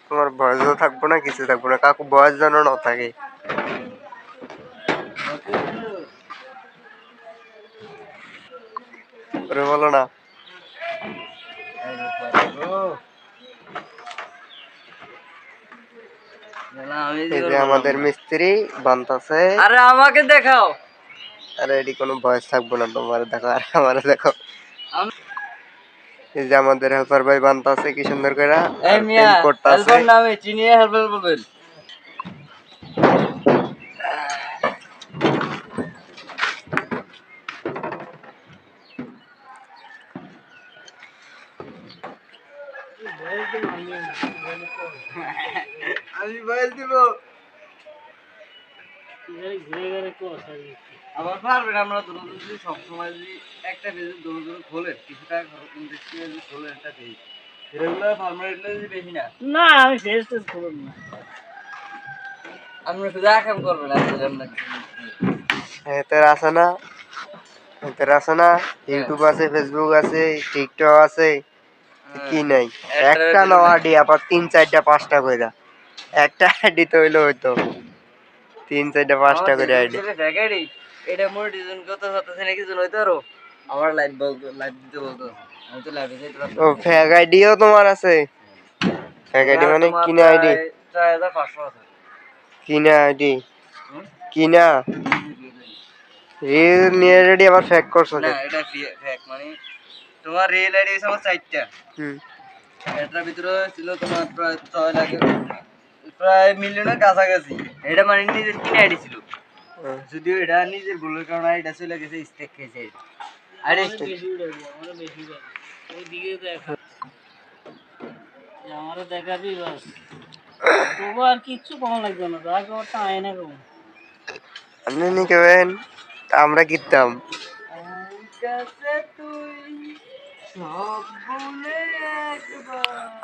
তোমার বয়সও থাকবো না, কিছু থাকবো না, কাকু বয়স যেন না থাকে। বলো না, এই যে আমাদের মিস্ত্রি বানতাছে। আরে আমাকে দেখাও। আরে এটি কোনো বয়স থাকবো না, তোমার দেখো আর আমার দেখো। এই যে আমাদের হেল্পার ভাই বানতাছে কি সুন্দর করে পেইন্ট করতেছে। হেল্পার নামে চিনিয়ে হেল্পার বলবেন। আমি বয়স দিব আবার পারবেন। আমরা দৌড় যদি সবসময় যদি একটা পেজে দৌড় খোলেন, কিছু টাকা খোলেন একটা পেজ, রেগুলার ফার্মারেটলে যদি বেশি না। না আমি পেজ টেজ খুলব না, আমরা শুধু আকাম করবেন। এতের আছে না, এতের আছে না, ইউটিউব আছে, ফেসবুক আছে, টিকটক আছে, কি নাই? একটা নাও আইডি, আবার 3-4টা 5টা কইরা একটা আইডি তো হইলো হইতো 3-4টা 5টা করে আইডি। এটা মোর ডিজাইন কত হতেছে নাকি জন হইতো আরো আমার লাইট বলতো, লাইট দিতে বলতো। আমি তো লাইভে যাইতে পারতাম। ও ফেক আইডিও তোমার আছে? ফেক আইডি মানে কিনা আইডি? 4500 আছে। কিনা আইডি? কিনা রিল নিয়ে রেডি আবার ফেক করছো? না এটা ফেক মানে তোমার রিয়েল আইডি হইছে আমার 4টা। এটার ভিতরে ছিল তোমার প্রায় 6 লাখ, প্রায় মিলিয়নের কাছাকাছি। এটা মানে নিজের কিনে আইডি ছিল, যদিও এটা নিজের ভুলের কারণে এটা চলে গেছে স্টেক খেয়েছে। আরে ওইদিকে দেখা আমারও দেখাবি বাস, তবু আর কিচ্ছু কম লাগবে না। যা করতে আয়না কম আপনি নি কেবেন, আমরা কিনতাম।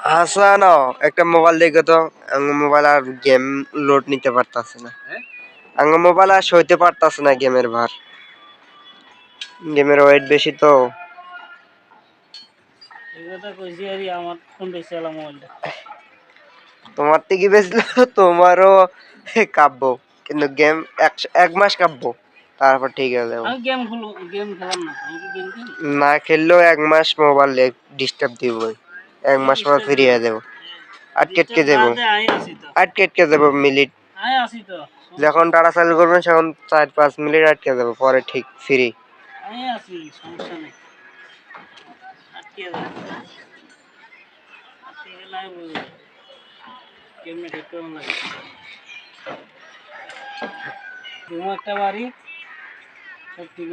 হাসান একটা মোবাইল দেখো তো, মোবাইল আর গেম লোড নিতে পারতাছে না। মোবাইল আর সইতে পারতাছে না গেমের ভার, গেমের ওয়েট বেশি তো। তোমার থেকে বেশলো তোমারও কাব্য, কিন্তু গেম 1 মাস কাব্য, তারপর ঠিক আছে। না খেললেও 1 মাস মোবাইল ডিস্টার্ব দিব, 1 মাস পর ফিরিয়ে দেবো। আটকে যাবো, আটকে যাবো মিনিট। যখন টাটা চালু করবেন তখন 4-5 মিনিট আটকে যাবো, পরে ঠিক ফ্রি। একটা বাড়ি সব ঠিক